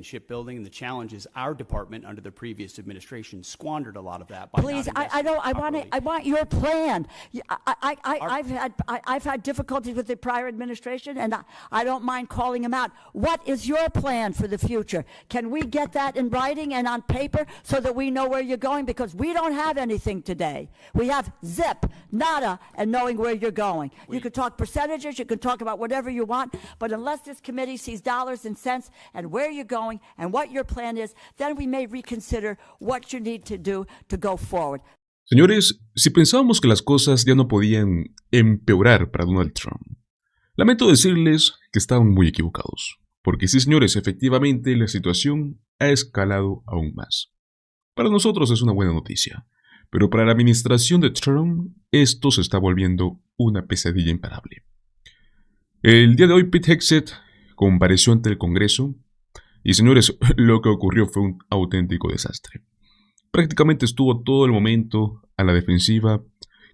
shipbuilding, and the challenge is our department under the previous administration squandered a lot of that. Please, I want your plan. I've had difficulties with the prior administration, and I don't mind calling them out. What is your plan for the future? Can we get that in writing and on paper so that we know where you're going? Because we don't have anything today. We have zip, nada, and knowing where you're going. You can talk percentages, you can talk about whatever you want, but unless this committee sees dollars and cents and where you're going and what your plan is, then we may reconsider what you need to do to go forward. Señores, si pensábamos que las cosas ya no podían empeorar para Donald Trump, lamento decirles que estaban muy equivocados. Porque sí, señores, efectivamente la situación ha escalado aún más. Para nosotros es una buena noticia, pero para la administración de Trump esto se está volviendo una pesadilla imparable. El día de hoy Pete Hegseth compareció ante el Congreso y, señores, lo que ocurrió fue un auténtico desastre. Prácticamente estuvo todo el momento a la defensiva,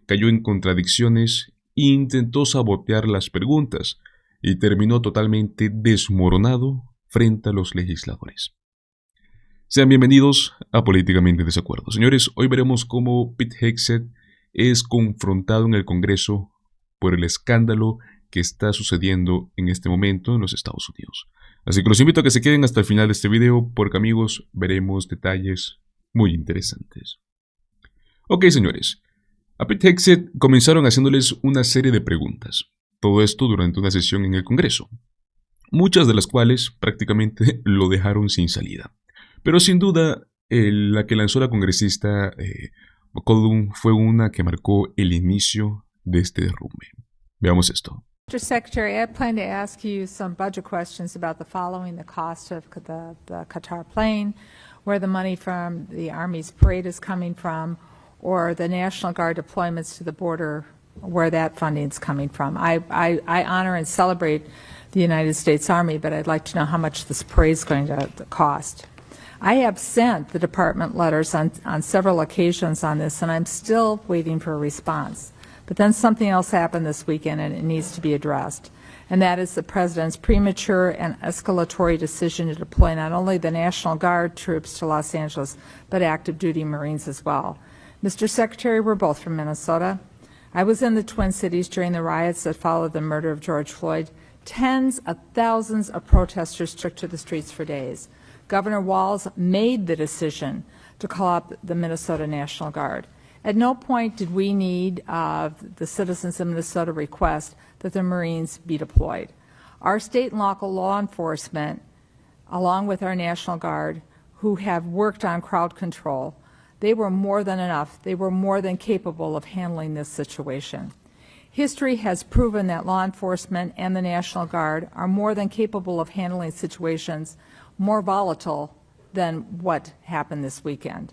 cayó en contradicciones e intentó sabotear las preguntas y terminó totalmente desmoronado frente a los legisladores. Sean bienvenidos a Políticamente Desacuerdo. Señores, hoy veremos cómo Pete Hegseth es confrontado en el Congreso por el escándalo que está sucediendo en este momento en los Estados Unidos. Así que los invito a que se queden hasta el final de este video porque, amigos, veremos detalles muy interesantes. Ok, señores, a Pete Hegseth comenzaron haciéndoles una serie de preguntas. Todo esto durante una sesión en el Congreso, muchas de las cuales prácticamente lo dejaron sin salida. Pero sin duda, la que lanzó la congresista McCollum fue una que marcó el inicio de este derrumbe. Veamos esto. Mr. Secretary, I plan to ask you some budget questions about the following: the cost of the Qatar plane, where the money from the Army's parade is coming from, or the National Guard deployments to the border, where that funding is coming from. I honor and celebrate the United States Army, but I'd like to know how much this parade is going to cost. I have sent the department letters on several occasions on this, and I'm still waiting for a response. But then something else happened this weekend, and it needs to be addressed, and that is the President's premature and escalatory decision to deploy not only the National Guard troops to Los Angeles, but active duty Marines as well. Mr. Secretary, we're both from Minnesota. I was in the Twin Cities during the riots that followed the murder of George Floyd. Tens of thousands of protesters took to the streets for days. Governor Walz made the decision to call up the Minnesota National Guard. At no point did we need the citizens of Minnesota request that the Marines be deployed. Our state and local law enforcement, along with our National Guard, who have worked on crowd control, they were more than enough. They were more than capable of handling this situation. History has proven that law enforcement and the National Guard are more than capable of handling situations more volatile than what happened this weekend.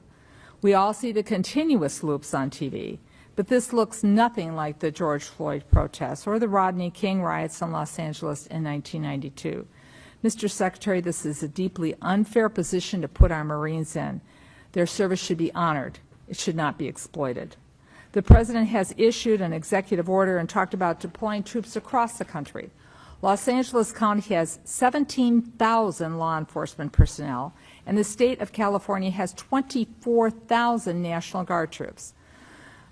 We all see the continuous loops on TV, but this looks nothing like the George Floyd protests or the Rodney King riots in Los Angeles in 1992. Mr. Secretary, this is a deeply unfair position to put our Marines in. Their service should be honored. It should not be exploited. The President has issued an executive order and talked about deploying troops across the country. Los Angeles County has 17,000 law enforcement personnel, and the state of California has 24,000 National Guard troops.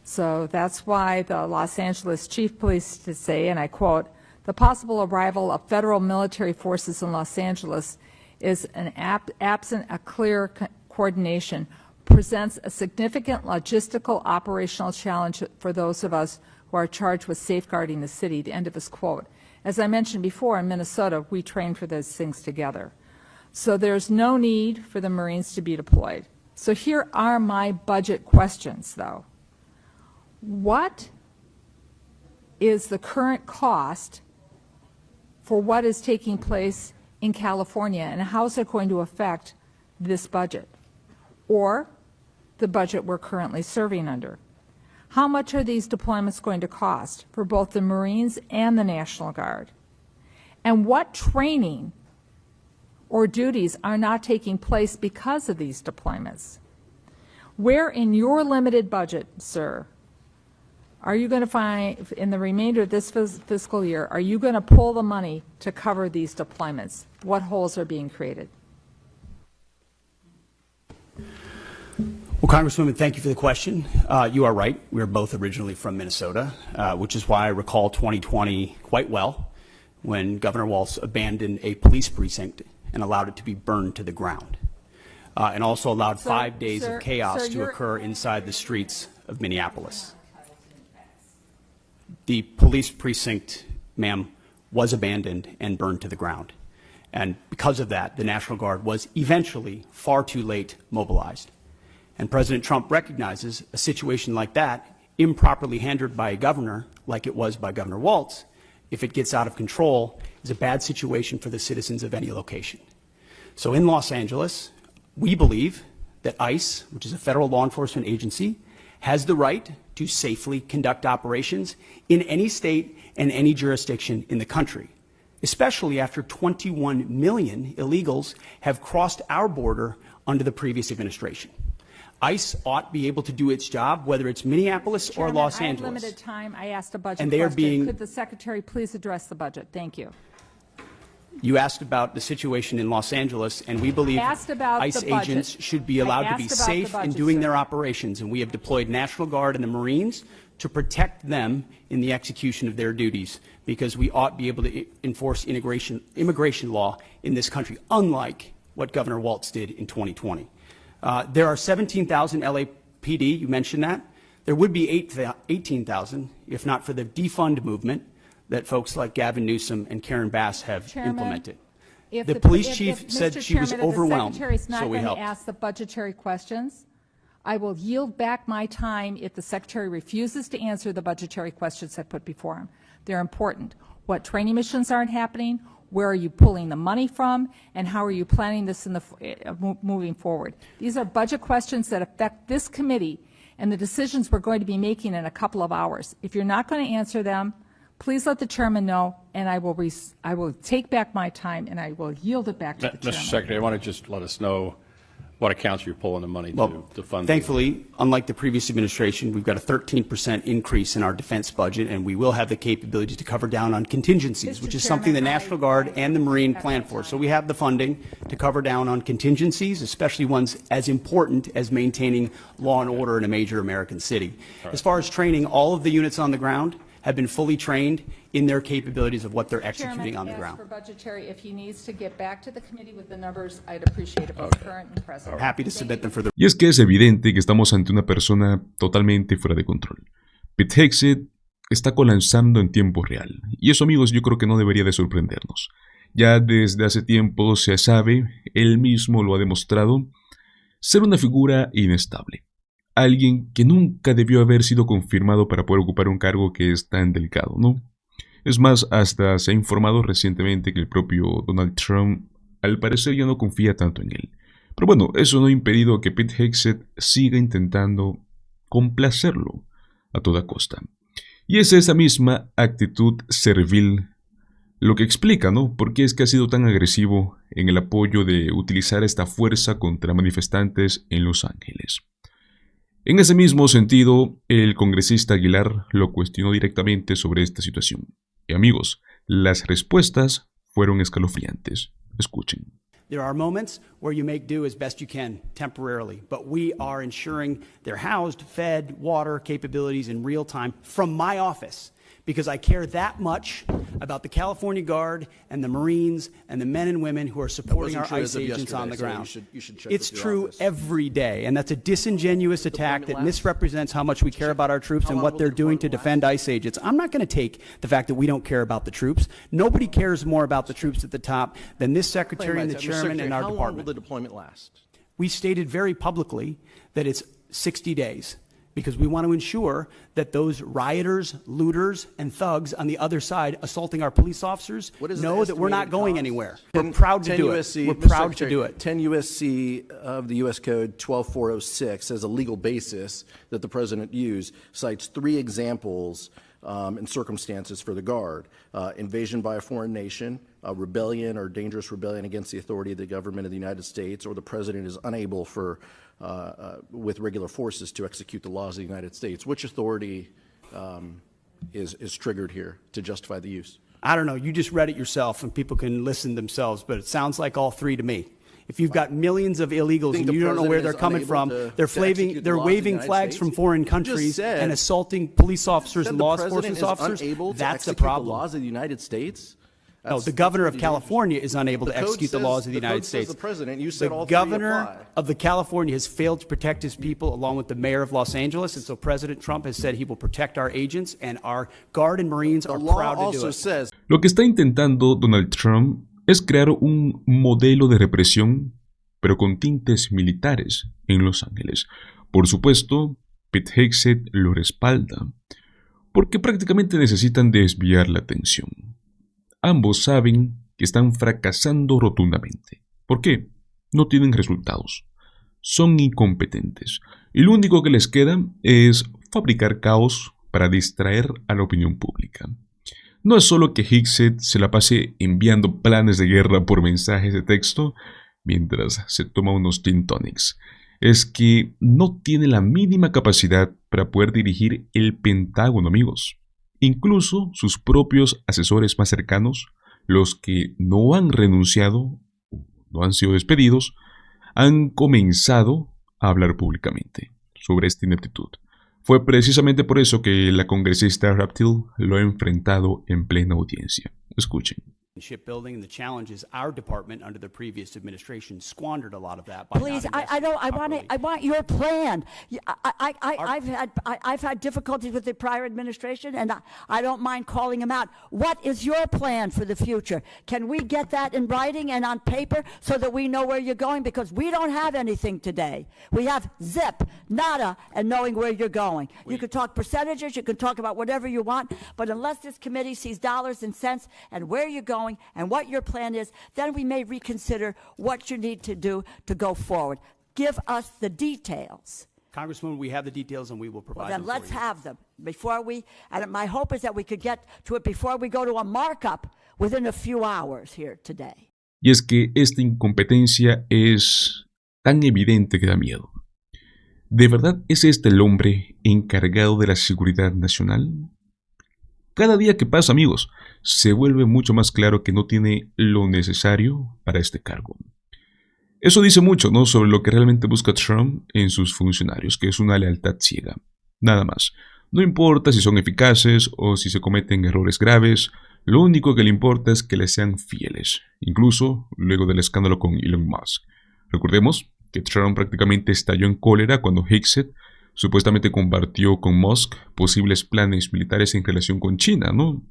So that's why the Los Angeles Chief Police to say, and I quote, "The possible arrival of federal military forces in Los Angeles is absent a clear coordination, presents a significant logistical operational challenge for those of us who are charged with safeguarding the city," the end of his quote. As I mentioned before, in Minnesota, we train for those things together. So there's no need for the Marines to be deployed. So here are my budget questions, though. What is the current cost for what is taking place in California, and how is it going to affect this budget or the budget we're currently serving under? How much are these deployments going to cost for both the Marines and the National Guard? And what training or duties are not taking place because of these deployments? Where in your limited budget, sir, are you going to find, in the remainder of this fiscal year, are you going to pull the money to cover these deployments? What holes are being created? Well, Congresswoman, thank you for the question. You are right. We are both originally from Minnesota, which is why I recall 2020 quite well, when Governor Walz abandoned a police precinct and allowed it to be burned to the ground, and also allowed 5 days of chaos to occur inside the streets of Minneapolis. The police precinct, ma'am, was abandoned and burned to the ground. And because of that, the National Guard was eventually far too late mobilized. And President Trump recognizes a situation like that, improperly handled by a governor, like it was by Governor Walz, if it gets out of control, is a bad situation for the citizens of any location. So in Los Angeles, we believe that ICE, which is a federal law enforcement agency, has the right to safely conduct operations in any state and any jurisdiction in the country, especially after 21 million illegals have crossed our border under the previous administration. ICE ought to be able to do its job, whether it's Minneapolis or Los Angeles. I have limited time. I asked a budget and they question. Are being, Could the Secretary please address the budget? Thank you. You asked about the situation in Los Angeles, and we believe ICE agents should be allowed to be safe in doing their operations, and we have deployed National Guard and the Marines to protect them in the execution of their duties, because we ought to be able to enforce immigration law in this country, unlike what Governor Walz did in 2020. There are 17,000 LAPD, you mentioned that. There would be 18,000 if not for the defund movement that folks like Gavin Newsom and Karen Bass have implemented. The police chief said she was overwhelmed, so we helped. If the Secretary's not going to ask the budgetary questions, I will yield back my time if the Secretary refuses to answer the budgetary questions I put before him. They're important. What training missions aren't happening? Where are you pulling the money from? And how are you planning this in the moving forward? These are budget questions that affect this committee and the decisions we're going to be making in a couple of hours. If you're not going to answer them, please let the chairman know, and I will take back my time and I will yield it back to the chairman. Mr. Secretary, I want to just let us know what accounts you're pulling the money to fund. Thankfully, unlike the previous administration, we've got a 13% increase in our defense budget, and we will have the capability to cover down on contingencies, which is something the National Guard and the Marine plan for. So we have the funding to cover down on contingencies, especially ones as important as maintaining law and order in a major American city. As far as training, all of the units on the ground have been fully trained in their capabilities of what they're executing on the ground. For budgetary, if he needs to get back to the committee with the numbers, I'd appreciate it, both current and present. Happy to submit them for the... Y es que es evidente que estamos ante una persona totalmente fuera de control. Pete Hegseth está colapsando en tiempo real, y eso, amigos, yo creo que no debería de sorprendernos. Ya desde hace tiempo se sabe, él mismo lo ha demostrado, ser una figura inestable. Alguien que nunca debió haber sido confirmado para poder ocupar un cargo que es tan delicado, ¿no? Es más, hasta se ha informado recientemente que el propio Donald Trump al parecer ya no confía tanto en él. Pero bueno, eso no ha impedido que Pete Hegseth siga intentando complacerlo a toda costa. Y es esa misma actitud servil lo que explica, ¿no?, por qué es que ha sido tan agresivo en el apoyo de utilizar esta fuerza contra manifestantes en Los Ángeles. En ese mismo sentido, el congresista Aguilar lo cuestionó directamente sobre esta situación. Y amigos, las respuestas fueron escalofriantes. Escuchen. There are moments where you make do as best you can temporarily, but we are ensuring they're housed, fed, water capabilities in real time from my office, because I care that much about the California Guard and the Marines and the men and women who are supporting our ICE agents on the ground. It's true every day, and that's a disingenuous attack that misrepresents how much we care about our troops and what they're doing to defend ICE agents. I'm not going to take the fact that we don't care about the troops. Nobody cares more about the troops at the top than this secretary and the chairman and our department. How long will the deployment last? We stated very publicly that it's 60 days. Because we want to ensure that those rioters, looters, and thugs on the other side assaulting our police officers know that we're not going anywhere. We're proud to do it. We're proud to do it. 10 U.S.C. of the U.S. Code 12406 as a legal basis that the President used cites 3 examples and circumstances for the Guard. Invasion by a foreign nation, rebellion or dangerous rebellion against the authority of the government of the United States, or the President is unable with regular forces to execute the laws of the United States. Which authority is triggered here to justify the use? I don't know. You just read it yourself, and people can listen themselves, but it sounds like all 3 to me. If you've got millions of illegals Think and the you don't know where president they're is coming unable from, to they're execute the they're laws of the waving United flags States? from foreign You just countries said- and assaulting police officers Said and the law president enforcement is officers. unable to That's the execute problem. the laws of the United States? No, That's- the governor of that's pretty dangerous. California is unable to The code execute the says- laws of the the United code says States. the president. You said The all three governor apply. of the California has failed to protect his people, along with the mayor of Los Angeles, and so President Trump has said he will protect our agents, and our Guard and Marines The are law proud to do also it. says Lo que está intentando Donald Trump es crear un modelo de represión, pero con tintes militares en Los Ángeles. Por supuesto, Pete Hegseth lo respalda, porque prácticamente necesitan desviar la atención. Ambos saben que están fracasando rotundamente. ¿Por qué? No tienen resultados. Son incompetentes. Y lo único que les queda es fabricar caos para distraer a la opinión pública. No es solo que Hegseth se la pase enviando planes de guerra por mensajes de texto mientras se toma unos gin tonics. Es que no tiene la mínima capacidad para poder dirigir el Pentágono, amigos. Incluso sus propios asesores más cercanos, los que no han renunciado, no han sido despedidos, han comenzado a hablar públicamente sobre esta ineptitud. Fue precisamente por eso que la congresista Raptil lo ha enfrentado en plena audiencia. Escuchen. Shipbuilding and the challenges our department under the previous administration squandered a lot of that by Please, not I don't. investing I want your plan. Our- I've had difficulties with the prior administration, and I don't mind calling them out. What is your plan for the future? Can we get that in writing and on paper so that we know where you're going? Because we don't have anything today. We have zip, nada, and knowing where you're going. You can talk percentages, you can talk about whatever you want, but unless this committee sees dollars and cents and where you're going and what your plan is, then we may reconsider what you need to do to go forward. Give us the details. Congresswoman, we have the details and we will provide Then them let's for you. have them before we, and my hope is that we could get to it before we go to a markup within a few hours here today. Y es que esta incompetencia es tan evidente que da miedo. ¿De verdad es este el hombre encargado de la seguridad nacional? Cada día que pasa, amigos, se vuelve mucho más claro que no tiene lo necesario para este cargo. Eso dice mucho, ¿no?, sobre lo que realmente busca Trump en sus funcionarios, que es una lealtad ciega. Nada más. No importa si son eficaces o si se cometen errores graves, lo único que le importa es que les sean fieles, incluso luego del escándalo con Elon Musk. Recordemos que Trump prácticamente estalló en cólera cuando Hegseth supuestamente compartió con Musk posibles planes militares en relación con China, ¿no?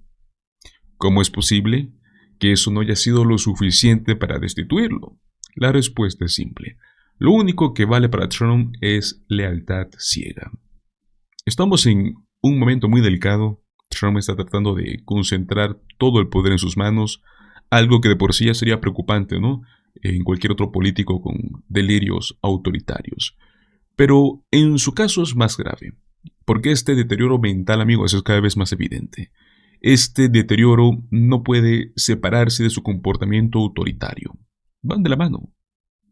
¿Cómo es posible que eso no haya sido lo suficiente para destituirlo? La respuesta es simple. Lo único que vale para Trump es lealtad ciega. Estamos en un momento muy delicado. Trump está tratando de concentrar todo el poder en sus manos, algo que de por sí ya sería preocupante, ¿no?, en cualquier otro político con delirios autoritarios. Pero en su caso es más grave, porque este deterioro mental, amigos, es cada vez más evidente. Este deterioro no puede separarse de su comportamiento autoritario. Van de la mano.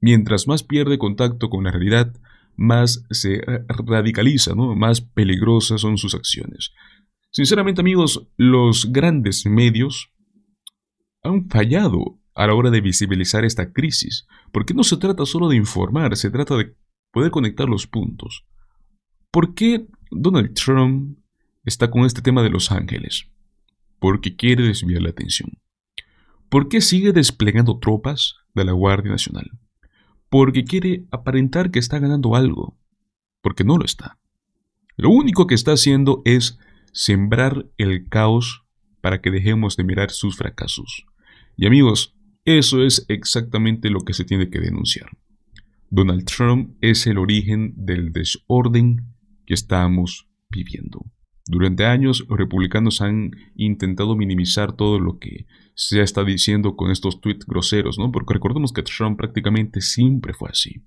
Mientras más pierde contacto con la realidad, más se radicaliza, ¿no?, más peligrosas son sus acciones. Sinceramente, amigos, los grandes medios han fallado a la hora de visibilizar esta crisis, porque no se trata solo de informar, se trata de poder conectar los puntos. ¿Por qué Donald Trump está con este tema de Los Ángeles? Porque quiere desviar la atención. ¿Por qué sigue desplegando tropas de la Guardia Nacional? Porque quiere aparentar que está ganando algo, porque no lo está. Lo único que está haciendo es sembrar el caos para que dejemos de mirar sus fracasos. Y amigos, eso es exactamente lo que se tiene que denunciar. Donald Trump es el origen del desorden que estamos viviendo. Durante años, los republicanos han intentado minimizar todo lo que se está diciendo con estos tweets groseros, ¿no? Porque recordemos que Trump prácticamente siempre fue así.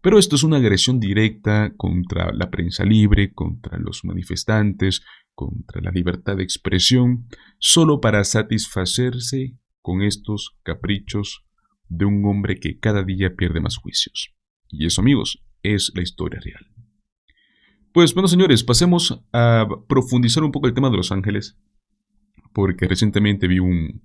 Pero esto es una agresión directa contra la prensa libre, contra los manifestantes, contra la libertad de expresión, solo para satisfacerse con estos caprichos de un hombre que cada día pierde más juicios. Y eso, amigos, es la historia real. Pues bueno, señores, pasemos a profundizar un poco el tema de Los Ángeles, porque recientemente vi un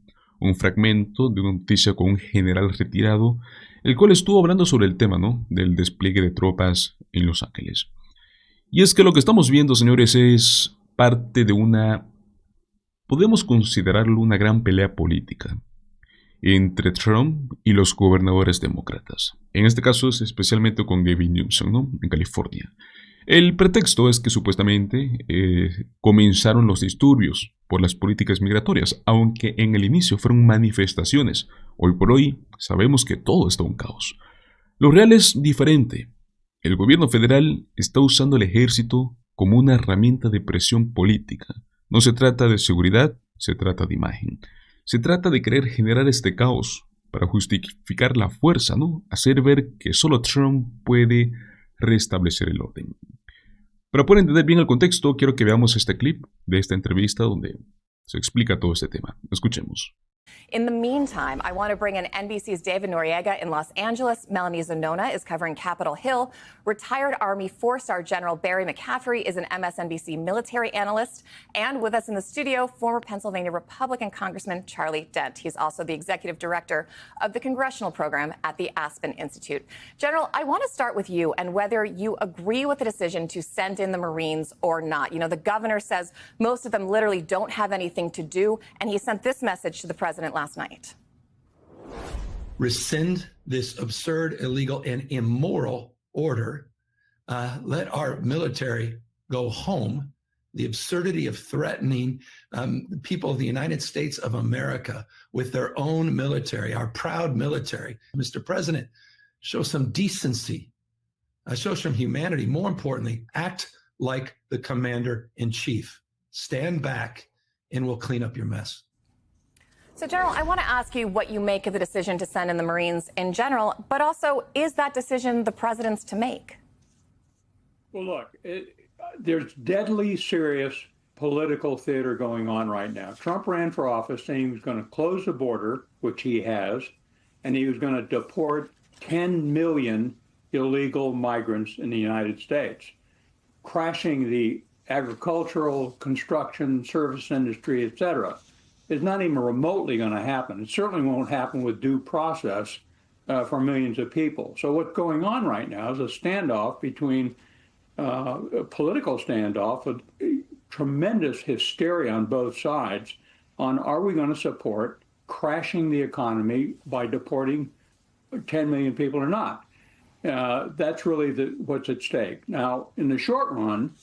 fragmento de una noticia con un general retirado el cual estuvo hablando sobre el tema, ¿no?, del despliegue de tropas en Los Ángeles. Y es que lo que estamos viendo, señores, es parte de podemos considerarlo una gran pelea política entre Trump y los gobernadores demócratas. En este caso es especialmente con Gavin Newsom, ¿no?, en California. El pretexto es que supuestamente comenzaron los disturbios por las políticas migratorias, aunque en el inicio fueron manifestaciones. Hoy por hoy sabemos que todo está un caos. Lo real es diferente. El gobierno federal está usando el ejército como una herramienta de presión política. No se trata de seguridad, se trata de imagen. Se trata de querer generar este caos para justificar la fuerza, ¿no?, hacer ver que solo Trump puede restablecer el orden. Para poder entender bien el contexto, quiero que veamos este clip de esta entrevista donde se explica todo este tema. Escuchemos. In the meantime, I want to bring in NBC's David Noriega in Los Angeles. Melanie Zanona is covering Capitol Hill. Retired Army four-star General Barry McCaffrey is an MSNBC military analyst. And with us in the studio, former Pennsylvania Republican Congressman Charlie Dent. He's also the executive director of the Congressional program at the Aspen Institute. General, I want to start with you and whether you agree with the decision to send in the Marines or not. You know, the governor says most of them literally don't have anything to do, and he sent this message to the president last night. Rescind this absurd, illegal, and immoral order. Let our military go home. The absurdity of threatening the people of the United States of America with their own military, our proud military. Mr. President, show some decency. Show some humanity. More importantly, act like the commander-in-chief. Stand back, and we'll clean up your mess. So, General, I want to ask you what you make of the decision to send in the Marines in general, but also, is that decision the president's to make? Well, look, there's deadly serious political theater going on right now. Trump ran for office saying he was going to close the border, which he has, and he was going to deport 10 million illegal migrants in the United States, crashing the agricultural, construction, service industry, et cetera. It's not even remotely going to happen. It certainly won't happen with due process for millions of people. So what's going on right now is a standoff between a political standoff with tremendous hysteria on both sides on are we going to support crashing the economy by deporting 10 million people or not. That's really what's at stake. Now, in the short run,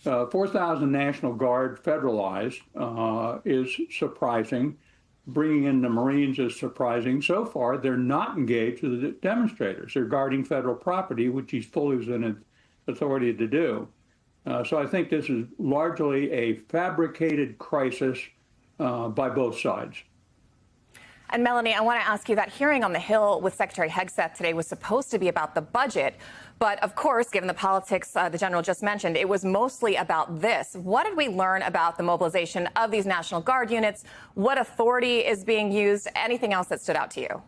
4,000 National Guard federalized is surprising. Bringing in the Marines is surprising. So far, they're not engaged with the demonstrators. They're guarding federal property, which he's fully within authority to do. So I think this is largely a fabricated crisis by both sides. And Melanie, I want to ask you, that hearing on the Hill with Secretary Hegseth today was supposed to be about the budget. But of course, given the politics the general just mentioned, it was mostly about this. What did we learn about the mobilization of these National Guard units? What authority is being used? Anything else that stood out to you?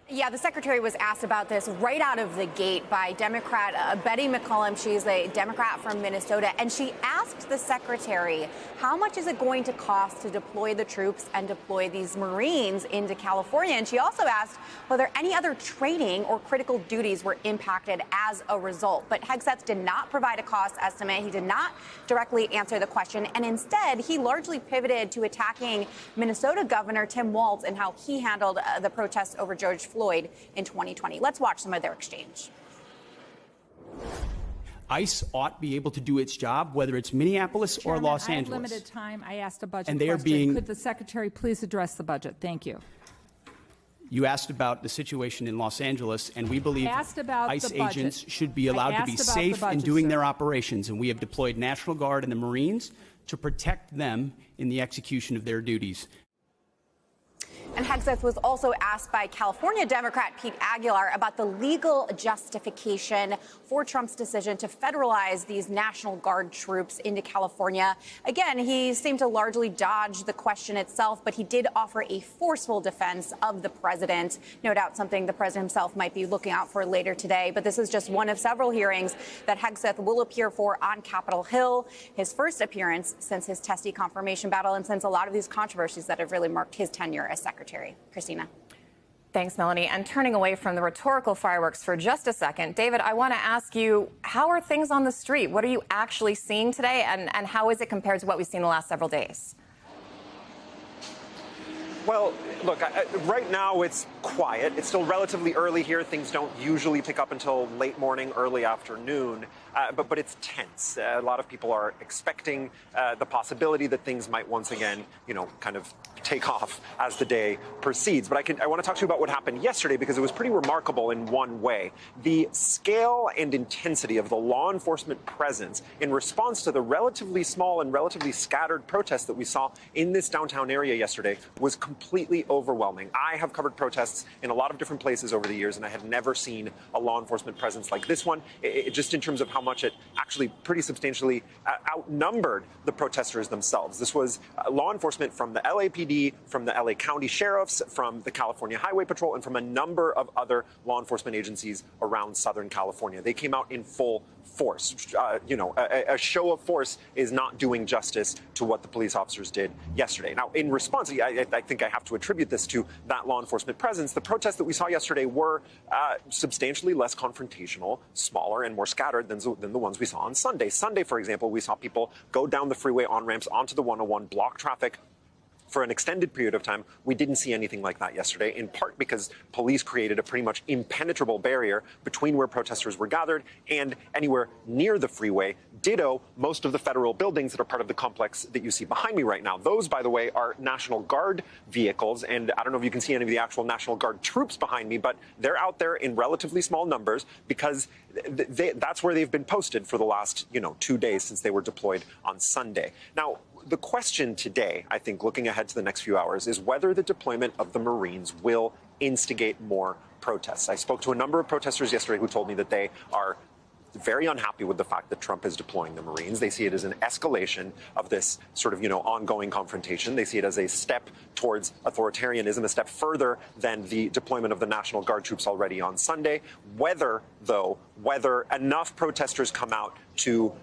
Yeah, the secretary was asked about this right out of the gate by Democrat Betty McCollum. She's a Democrat from Minnesota, and she asked the secretary, how much is it going to cost to deploy the troops and deploy these Marines into California? And she also asked whether any other training or critical duties were impacted as a result. But Hegseth did not provide a cost estimate. He did not directly answer the question, and instead, he largely pivoted to attacking Minnesota Governor Tim Walz and how he handled the protests over George Floyd in 2020. Let's watch some of their exchange. ICE ought to be able to do its job, whether it's Minneapolis or Los I have Angeles. limited time. I asked a budget And they are question. being- Could the secretary please address the budget? Thank you. You asked about the situation in Los Angeles, and we believe asked about ICE the budget. agents should be allowed to be asked about safe the in budget, doing sir. their operations, and we have deployed National Guard and the Marines to protect them in the execution of their duties. And Hegseth was also asked by California Democrat Pete Aguilar about the legal justification for Trump's decision to federalize these National Guard troops into California. Again, he seemed to largely dodge the question itself, but he did offer a forceful defense of the president. No doubt something the president himself might be looking out for later today. But this is just one of several hearings that Hegseth will appear for on Capitol Hill, his first appearance since his testy confirmation battle and since a lot of these controversies that have really marked his tenure as secretary. Christina. Thanks, Melanie. And turning away from the rhetorical fireworks for just a second, David, I want to ask you, how are things on the street? What are you actually seeing today, and how is it compared to what we've seen the last several days? Well, look, right now it's quiet. It's still relatively early here. Things don't usually pick up until late morning, early afternoon. But it's tense. A lot of people are expecting the possibility that things might once again, kind of take off as the day proceeds. But I want to talk to you about what happened yesterday, because it was pretty remarkable in one way. The scale and intensity of the law enforcement presence in response to the relatively small and relatively scattered protests that we saw in this downtown area yesterday was completely overwhelming. I have covered protests in a lot of different places over the years, and I had never seen a law enforcement presence like this one, just in terms of how much it actually pretty substantially outnumbered the protesters themselves. This was law enforcement from the LAPD, from the LA County Sheriffs, from the California Highway Patrol, and from a number of other law enforcement agencies around Southern California. They came out in full force. A show of force is not doing justice to what the police officers did yesterday. Now, in response, I think I have to attribute this to that law enforcement presence. The protests that we saw yesterday were substantially less confrontational, smaller, and more scattered than the ones we saw on Sunday. Sunday, for example, we saw people go down the freeway on-ramps onto the 101, block traffic for an extended period of time. We didn't see anything like that yesterday, in part because police created a pretty much impenetrable barrier between where protesters were gathered and anywhere near the freeway. Ditto most of the federal buildings that are part of the complex that you see behind me right now. Those, by the way, are National Guard vehicles, and I don't know if you can see any of the actual National Guard troops behind me, but they're out there in relatively small numbers because that's where they've been posted for the last 2 days since they were deployed on Sunday. Now, the question today, I think, looking ahead to the next few hours, is whether the deployment of the Marines will instigate more protests. I spoke to a number of protesters yesterday who told me that they are very unhappy with the fact that Trump is deploying the Marines. They see it as an escalation of this sort of, ongoing confrontation. They see it as a step towards authoritarianism, a step further than the deployment of the National Guard troops already on Sunday. Whether enough protesters come out to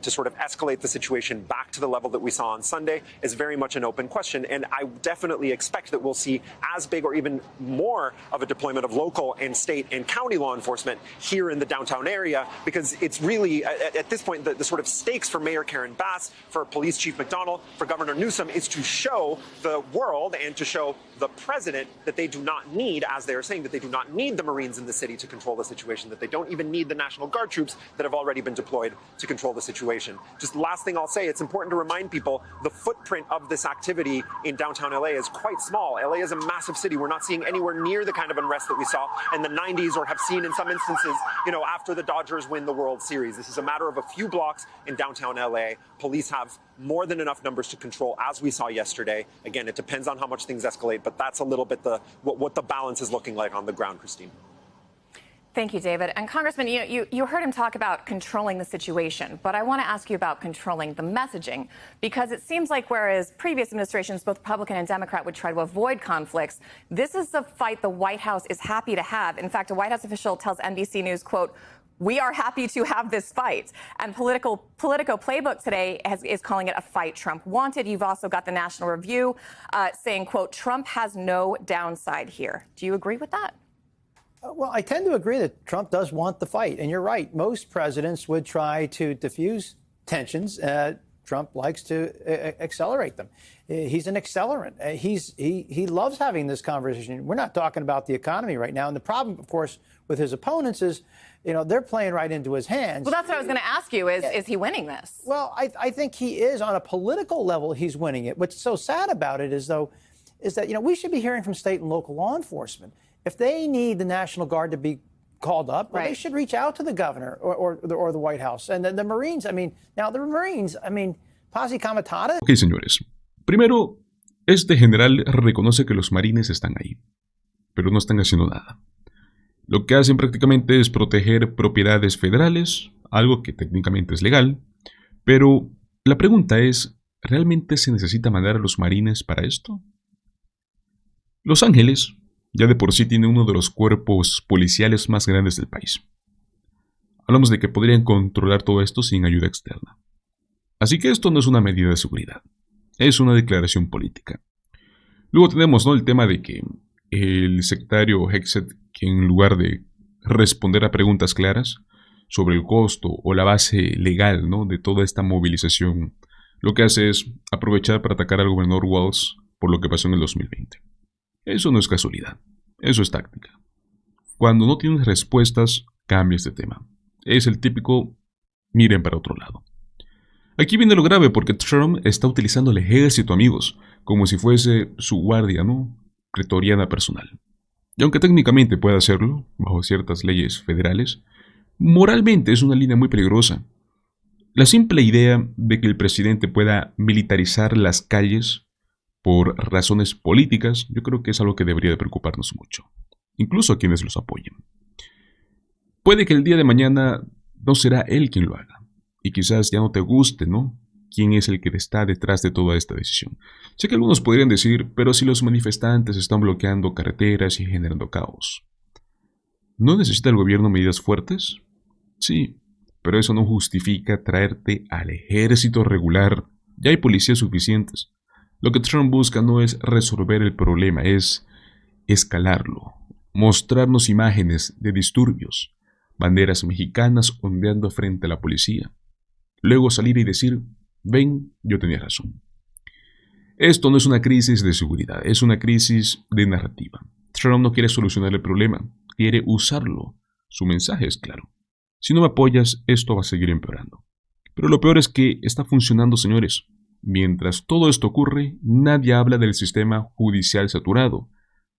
sort of escalate the situation back to the level that we saw on Sunday is very much an open question. And I definitely expect that we'll see as big or even more of a deployment of local and state and county law enforcement here in the downtown area, because it's really, at this point, the sort of stakes for Mayor Karen Bass, for Police Chief McDonnell, for Governor Newsom is to show the world and to show the president that they do not need, as they are saying, that they do not need the Marines in the city to control the situation, that they don't even need the National Guard troops that have already been deployed to control the situation. Just last thing I'll say, it's important to remind people the footprint of this activity in downtown LA is quite small. LA is a massive city. We're not seeing anywhere near the kind of unrest that we saw in the 90s or have seen in some instances, after the Dodgers win the World Series. This is a matter of a few blocks in downtown LA. Police have more than enough numbers to control, as we saw yesterday. Again, it depends on how much things escalate, but that's a little bit what the balance is looking like on the ground, Christine. Thank you, David. And Congressman, you heard him talk about controlling the situation, but I want to ask you about controlling the messaging, because it seems like whereas previous administrations, both Republican and Democrat, would try to avoid conflicts, this is the fight the White House is happy to have. In fact, a White House official tells NBC News, quote, "We are happy to have this fight." And Politico Playbook today is calling it a fight Trump wanted. You've also got the National Review saying, quote, "Trump has no downside here." Do you agree with that? Well, I tend to agree that Trump does want the fight. And you're right. Most presidents would try to diffuse tensions. Trump likes to accelerate them. He's an accelerant. He loves having this conversation. We're not talking about the economy right now. And the problem, of course, with his opponents is, they're playing right into his hands. Well, that's what I was going to ask you. Is he winning this? Well, I think he is. On a political level, he's winning it. What's so sad about it is that, we should be hearing from state and local law enforcement. If they need the National Guard to be called up, well, they should reach out to the governor or the White House. And then the Marines, posse comitatus. Ok, señores. Primero, este general reconoce que los marines están ahí, pero no están haciendo nada. Lo que hacen prácticamente es proteger propiedades federales, algo que técnicamente es legal, pero la pregunta es, ¿realmente se necesita mandar a los marines para esto? Los Ángeles ya de por sí tiene uno de los cuerpos policiales más grandes del país. Hablamos de que podrían controlar todo esto sin ayuda externa. Así que esto no es una medida de seguridad, es una declaración política. Luego tenemos el tema de que el secretario Hegseth, que en lugar de responder a preguntas claras sobre el costo o la base legal, ¿no?, de toda esta movilización, lo que hace es aprovechar para atacar al gobernador Walz por lo que pasó en el 2020. Eso no es casualidad, eso es táctica. Cuando no tienes respuestas, cambia este tema. Es el típico miren para otro lado. Aquí viene lo grave, porque Trump está utilizando el ejército, amigos, como si fuese su guardia, ¿no?, pretoriana personal. Y aunque técnicamente pueda hacerlo, bajo ciertas leyes federales, moralmente es una línea muy peligrosa. La simple idea de que el presidente pueda militarizar las calles por razones políticas, yo creo que es algo que debería de preocuparnos mucho, incluso a quienes los apoyen. Puede que el día de mañana no será él quien lo haga, y quizás ya no te guste, ¿no?, quién es el que está detrás de toda esta decisión. Sé que algunos podrían decir, pero si los manifestantes están bloqueando carreteras y generando caos, ¿no necesita el gobierno medidas fuertes? Sí, pero eso no justifica traerte al ejército regular. Ya hay policías suficientes. Lo que Trump busca no es resolver el problema, es escalarlo, mostrarnos imágenes de disturbios, banderas mexicanas ondeando frente a la policía, luego salir y decir, ven, yo tenía razón. Esto no es una crisis de seguridad, es una crisis de narrativa. Trump no quiere solucionar el problema, quiere usarlo. Su mensaje es claro. Si no me apoyas, esto va a seguir empeorando. Pero lo peor es que está funcionando, señores. Mientras todo esto ocurre, nadie habla del sistema judicial saturado,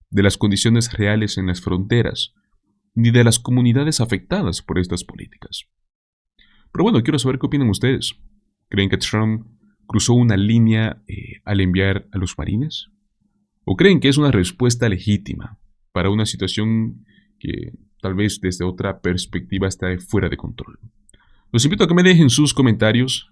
de las condiciones reales en las fronteras, ni de las comunidades afectadas por estas políticas. Pero bueno, quiero saber qué opinan ustedes. ¿Creen que Trump cruzó una línea al enviar a los marines? ¿O creen que es una respuesta legítima para una situación que tal vez desde otra perspectiva está fuera de control? Los invito a que me dejen sus comentarios.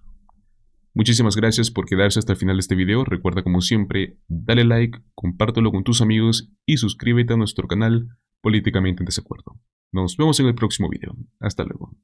Muchísimas gracias por quedarse hasta el final de este video. Recuerda, como siempre, dale like, compártelo con tus amigos y suscríbete a nuestro canal Políticamente en Desacuerdo. Nos vemos en el próximo video. Hasta luego.